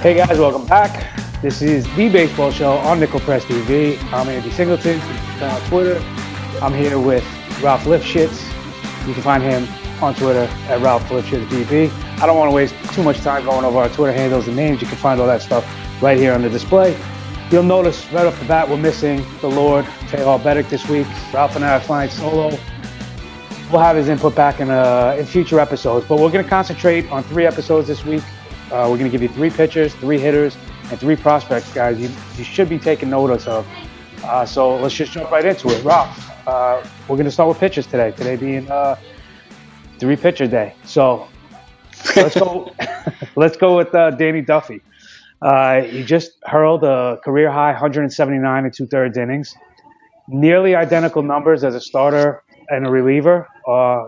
Hey guys, welcome back. This is the Baseball Show on Nickel Press TV. I'm Andy Singleton on Twitter. I'm here with Ralph Lifshitz. You can find him on Twitter at Ralph Lifshitz TV. I don't want to waste too much time going over our Twitter handles and names. You can find all that stuff right here on the display. You'll notice right off the bat we're missing the Lord, Tehol Beddict this week. Ralph and I are flying solo. We'll have his input back in future episodes, but we're going to concentrate on 3 episodes this week. We're going to give you 3 pitchers, 3 hitters, and 3 prospects, guys. You should be taking notice of. So let's just jump right into it. Ralph, we're going to start with pitchers today. Today being 3 pitcher day. So let's go. Let's go with Danny Duffy. He just hurled a career high 179 and 2/3 innings, nearly identical numbers as a starter and a reliever.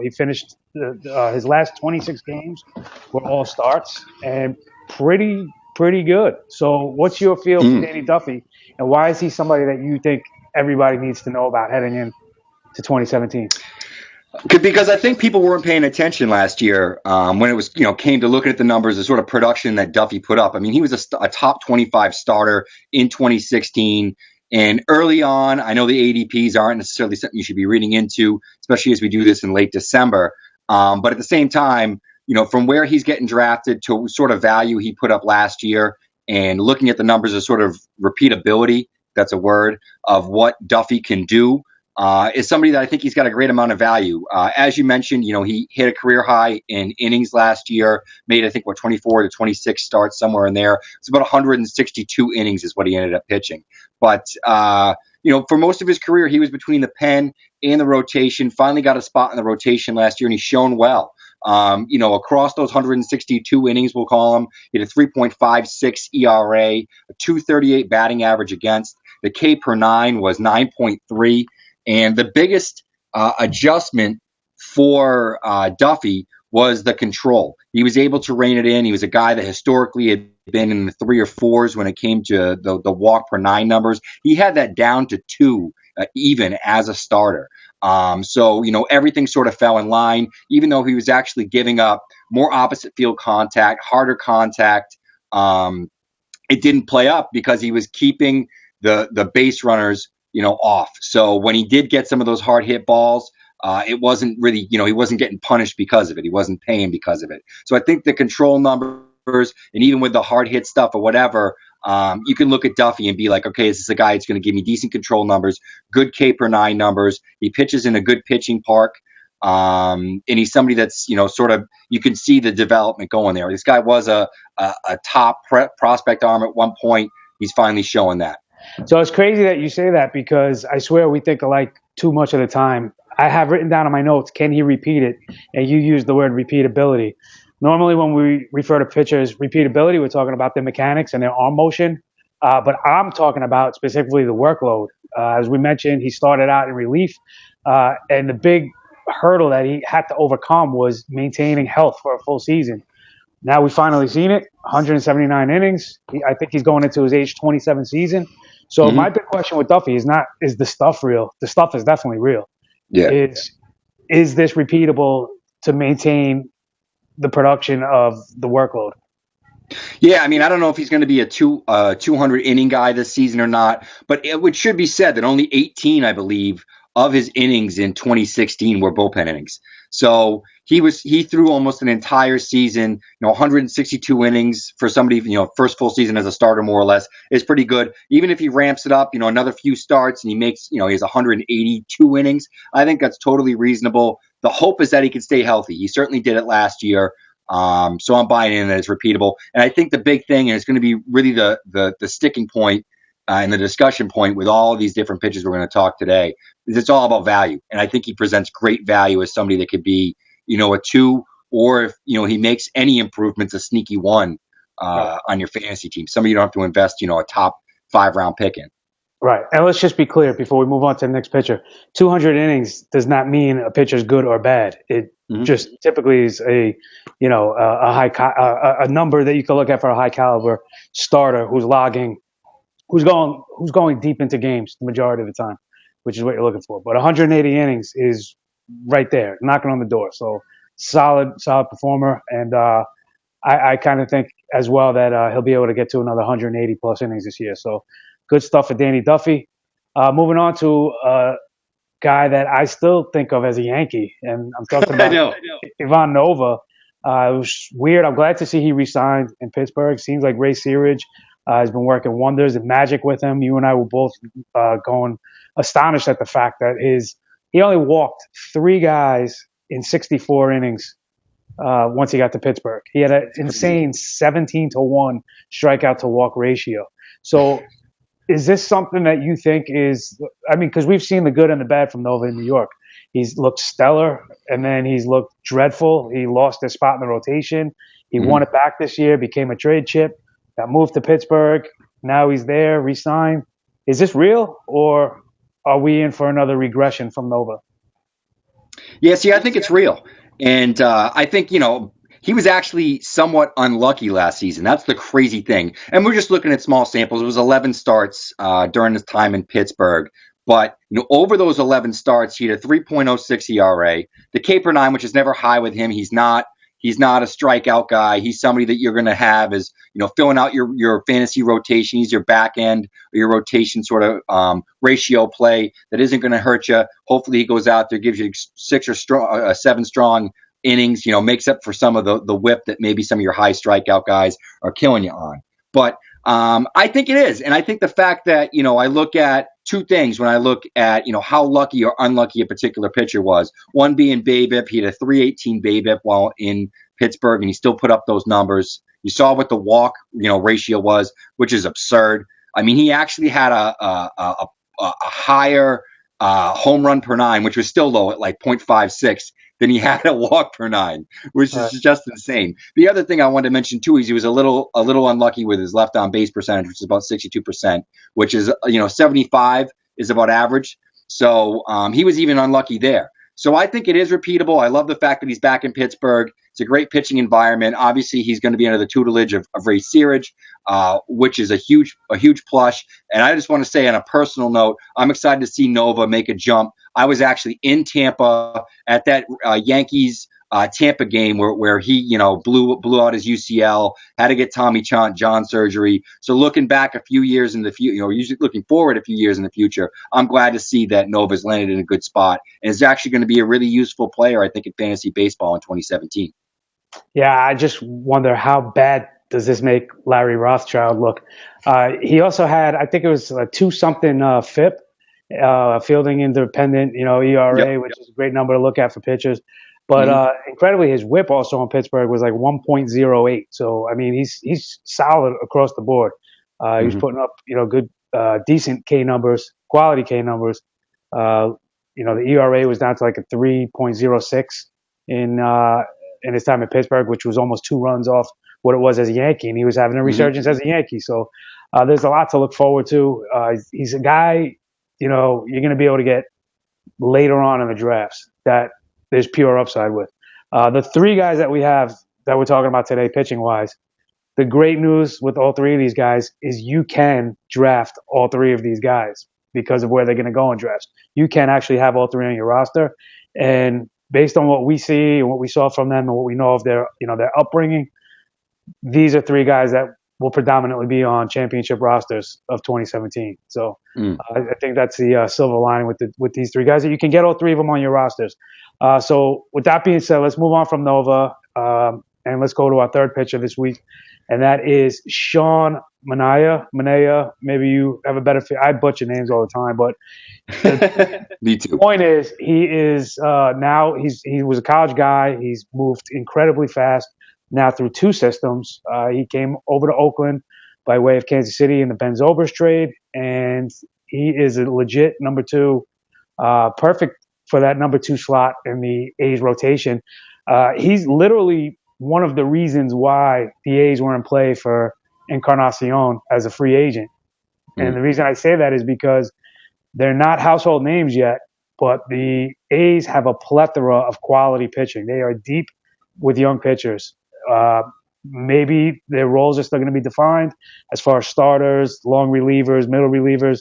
He finished his last 26 games were all starts and pretty good. So what's your feel for Danny Duffy, and why is he somebody that you think everybody needs to know about heading into 2017? Because I think people weren't paying attention last year when it was, came to looking at the numbers, the sort of production that Duffy put up. I mean, he was a top 25 starter in 2016. And early on, I know the ADPs aren't necessarily something you should be reading into, especially as we do this in late December. But at the same time, from where he's getting drafted to sort of value he put up last year, and looking at the numbers of sort of repeatability, that's a word, of what Duffy can do, is somebody that I think he's got a great amount of value. As you mentioned, he hit a career high in innings last year, made, I think, 24 to 26 starts, somewhere in there. It's about 162 innings is what he ended up pitching. But, for most of his career, he was between the pen and the rotation, finally got a spot in the rotation last year, and he's shown well. Across those 162 innings, we'll call him, he had a 3.56 ERA, a 238 batting average against. The K per 9 was 9.3. And the biggest adjustment for Duffy was the control. He was able to rein it in. He was a guy that historically had been in the 3 or 4s when it came to the walk per 9 numbers. He had that down to 2 even as a starter. So everything sort of fell in line, even though he was actually giving up more opposite field contact, harder contact. It didn't play up because he was keeping the base runners off. So when he did get some of those hard hit balls, it wasn't really, he wasn't getting punished because of it. He wasn't paying because of it. So I think the control numbers, and even with the hard hit stuff or whatever, you can look at Duffy and be like, okay, this is a guy that's going to give me decent control numbers, good K per 9 numbers. He pitches in a good pitching park. And he's somebody that's, sort of, you can see the development going there. This guy was a top prospect arm at one point. He's finally showing that. So it's crazy that you say that, because I swear we think alike too much of the time. I have written down in my notes, can he repeat it? And you use the word repeatability. Normally when we refer to pitchers' repeatability, we're talking about their mechanics and their arm motion. But I'm talking about specifically the workload. As we mentioned, he started out in relief. And the big hurdle that he had to overcome was maintaining health for a full season. Now we've finally seen it, 179 innings. I think he's going into his age 27 season. So my big question with Duffy is the stuff real? The stuff is definitely real. Yeah. Is this repeatable to maintain the production of the workload? Yeah, I mean, I don't know if he's going to be a 200 inning guy this season or not, but it should be said that only 18, I believe, of his innings in 2016 were bullpen innings. So he threw almost an entire season, 162 innings for somebody, first full season as a starter, more or less, is pretty good. Even if he ramps it up, another few starts and he makes, he has 182 innings, I think that's totally reasonable. The hope is that he can stay healthy. He certainly did it last year. So I'm buying in that it's repeatable. And I think the big thing, and it's going to be really the sticking point and the discussion point with all of these different pitches we're going to talk today, is it's all about value. And I think he presents great value as somebody that could be, a 2, or if, he makes any improvements, a sneaky 1 on your fantasy team. Somebody you don't have to invest, a top 5 round pick in. Right. And let's just be clear before we move on to the next pitcher. 200 innings does not mean a pitcher's good or bad. It just typically is a number that you can look at for a high caliber starter who's going deep into games the majority of the time, which is what you're looking for. But 180 innings is right there, knocking on the door. So solid performer. And I kind of think as well that he'll be able to get to another 180 plus innings this year. So good stuff for Danny Duffy. Moving on to a guy that I still think of as a Yankee, and I'm talking I about know. Ivan Nova. It was weird. I'm glad to see he re-signed in Pittsburgh. Seems like Ray Searage has been working wonders and magic with him. You and I were both going astonished at the fact that he only walked 3 guys in 64 innings once he got to Pittsburgh. He had an insane 17-1 strikeout to walk ratio. So is this something that you think is, I mean, because we've seen the good and the bad from Nova in New York. He's looked stellar, and then he's looked dreadful. He lost his spot in the rotation. He won it back this year, became a trade chip, got moved to Pittsburgh. Now he's there, re-signed. Is this real, or are we in for another regression from Nova? Yeah, see, I think it's real. And I think, he was actually somewhat unlucky last season. That's the crazy thing. And we're just looking at small samples. It was 11 starts during his time in Pittsburgh. But over those 11 starts, he had a 3.06 ERA. The K/9, which is never high with him, he's not a strikeout guy. He's somebody that you're going to have as filling out your fantasy rotation. He's your back end or your rotation sort of ratio play that isn't going to hurt you. Hopefully, he goes out there, gives you 6 or 7 strong innings. Makes up for some of the whip that maybe some of your high strikeout guys are killing you on. But I think it is. And I think the fact that, I look at 2 things when I look at, how lucky or unlucky a particular pitcher was. One being BABIP. He had a 318 BABIP while in Pittsburgh, and he still put up those numbers. You saw what the walk, ratio was, which is absurd. I mean, he actually had a higher home run per 9, which was still low at like 0.56. Than he had a walk per 9, which is just insane. The other thing I wanted to mention too is he was a little unlucky with his left on base percentage, which is about 62%, which is 75 is about average. So he was even unlucky there. So I think it is repeatable. I love the fact that he's back in Pittsburgh. It's a great pitching environment. Obviously, he's going to be under the tutelage of Ray Searage, which is a huge plush. And I just want to say on a personal note, I'm excited to see Nova make a jump. I was actually in Tampa at that Yankees Tampa game where he blew out his UCL, had to get Tommy John surgery. So looking back a few years in the future, usually looking forward a few years in the future, I'm glad to see that Nova's landed in a good spot and is actually going to be a really useful player, I think, in fantasy baseball in 2017. Yeah, I just wonder how bad does this make Larry Rothschild look. He also had, I think it was a 2-something FIP, fielding independent, ERA, which is a great number to look at for pitchers. But incredibly, his whip also in Pittsburgh was like 1.08. So, I mean, he's solid across the board. He was putting up, good, decent K numbers, quality K numbers. The ERA was down to like a 3.06 in his time in Pittsburgh, which was almost 2 runs off what it was as a Yankee. And he was having a resurgence as a Yankee. So there's a lot to look forward to. He's a guy, you're going to be able to get later on in the drafts that there's pure upside with. The 3 guys that we have that we're talking about today, pitching wise, the great news with all 3 of these guys is you can draft all 3 of these guys because of where they're going to go in drafts. You can actually have all 3 on your roster. And based on what we see and what we saw from them and what we know of their upbringing, these are 3 guys that will predominantly be on championship rosters of 2017. So I think that's the silver lining with these 3 guys, that you can get all 3 of them on your rosters. So with that being said, let's move on from Nova and let's go to our 3rd pitcher this week, and that is Sean Manaea. Maybe you have a better I butcher names all the time, but Me too. The point is he is now he was a college guy. He's moved incredibly fast now through 2 systems. He came over to Oakland by way of Kansas City in the Ben Zobrist trade, and he is a legit number 2, perfect for that number 2 slot in the A's rotation. He's literally one of the reasons why the A's were in play for Encarnacion as a free agent. And the reason I say that is because they're not household names yet, but the A's have a plethora of quality pitching. They are deep with young pitchers. Maybe their roles are still going to be defined as far as starters, long relievers, middle relievers,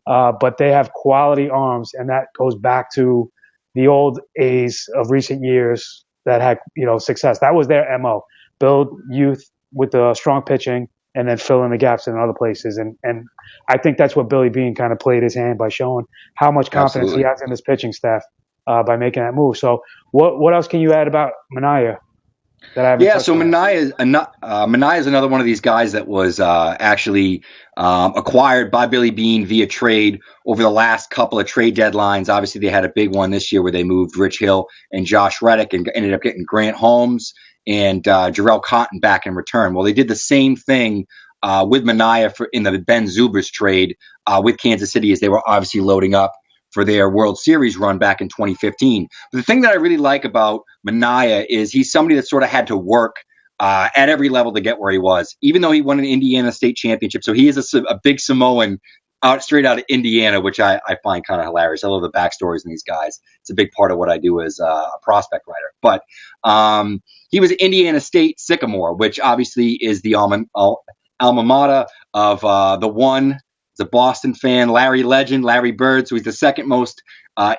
but they have quality arms, and that goes back to the old A's of recent years that had success. That was their MO: build youth with the strong pitching and then fill in the gaps in other places. And I think that's what Billy Beane kind of played his hand by showing how much confidence he has in his pitching staff by making that move. So what else can you add about Manaea? So Manaea is another one of these guys that was actually acquired by Billy Beane via trade over the last couple of trade deadlines. Obviously, they had a big one this year where they moved Rich Hill and Josh Reddick and ended up getting Grant Holmes and Jarrell Cotton back in return. Well, they did the same thing with Manaea in the Ben Zubers trade with Kansas City, as they were obviously loading up for their World Series run back in 2015. But the thing that I really like about Manaea is he's somebody that sort of had to work at every level to get where he was, even though he won an Indiana state championship. So he is a big Samoan straight out of Indiana, which I find kind of hilarious. I love the backstories in these guys. It's a big part of what I do as a prospect writer. But he was Indiana State Sycamore, which obviously is the alma mater of the Boston fan, Larry Bird. So he's the second most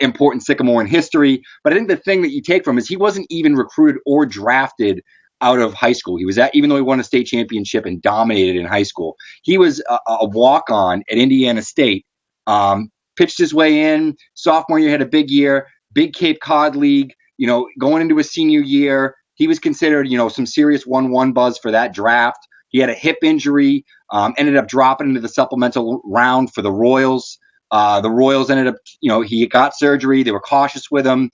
important Sycamore in history. But I think the thing that you take from is he wasn't even recruited or drafted out of high school. He was even though he won a state championship and dominated in high school, he was a walk-on at Indiana State. Pitched his way in. Sophomore year, had a big year. Big Cape Cod League. Going into his senior year, he was considered, some serious 1-1 buzz for that draft. He had a hip injury, ended up dropping into the supplemental round for the Royals. The Royals ended up, he got surgery. They were cautious with him.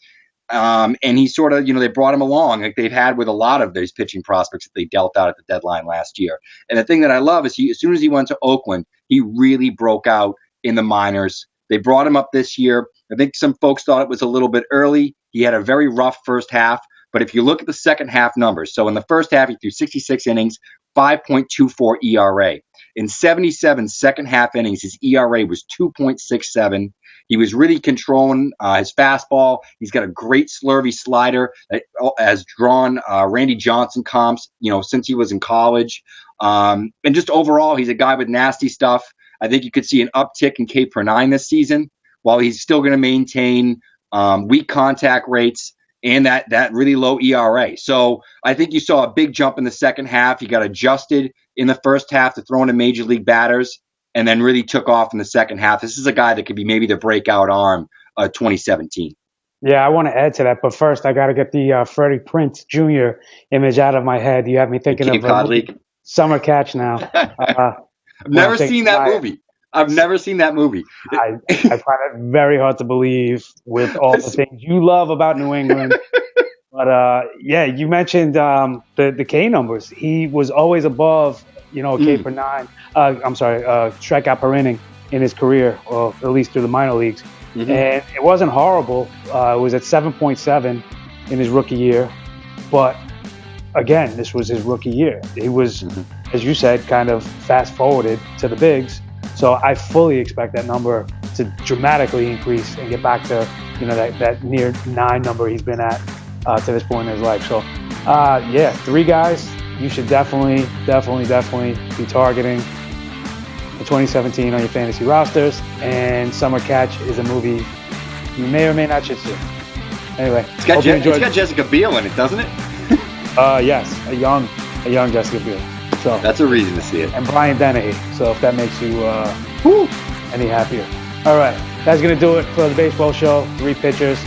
And he sort of, they brought him along like they've had with a lot of these pitching prospects that they dealt out at the deadline last year. And the thing that I love is as soon as he went to Oakland, he really broke out in the minors. They brought him up this year. I think some folks thought it was a little bit early. He had a very rough first half. But if you look at the second half numbers, so in the first half, he threw 66 innings, 5.24 ERA. In 77 second half innings, his ERA was 2.67. He was really controlling his fastball. He's got a great slurvy slider that has drawn Randy Johnson comps, since he was in college. And just overall, he's a guy with nasty stuff. I think you could see an uptick in K per 9 this season, while he's still going to maintain weak contact rates and that really low ERA. So I think you saw a big jump in the second half. He got adjusted in the first half to throwing to major league batters and then really took off in the second half. This is a guy that could be maybe the breakout arm of 2017. Yeah, I want to add to that. But first, I got to get the Freddie Prinze Jr. image out of my head. You have me thinking of Summer Catch now. I've never seen that movie. I've never seen that movie. I find it very hard to believe with all the things you love about New England. But you mentioned the K numbers. He was always above, K per 9. Strikeout per inning in his career, or at least through the minor leagues. Mm-hmm. And it wasn't horrible. It was at 7.7 in his rookie year. But again, this was his rookie year. He was, as you said, kind of fast forwarded to the bigs. So I fully expect that number to dramatically increase and get back to, that near 9 number he's been at to this point in his life. So, 3 guys you should definitely be targeting for 2017 on your fantasy rosters. And Summer Catch is a movie you may or may not should see. Anyway, it's got Jessica Biel in it, doesn't it? Yes, a young Jessica Biel. So that's a reason to see it. And Brian Dennehy. So if that makes you any happier. All right, that's gonna do it for the baseball show. 3 pitchers.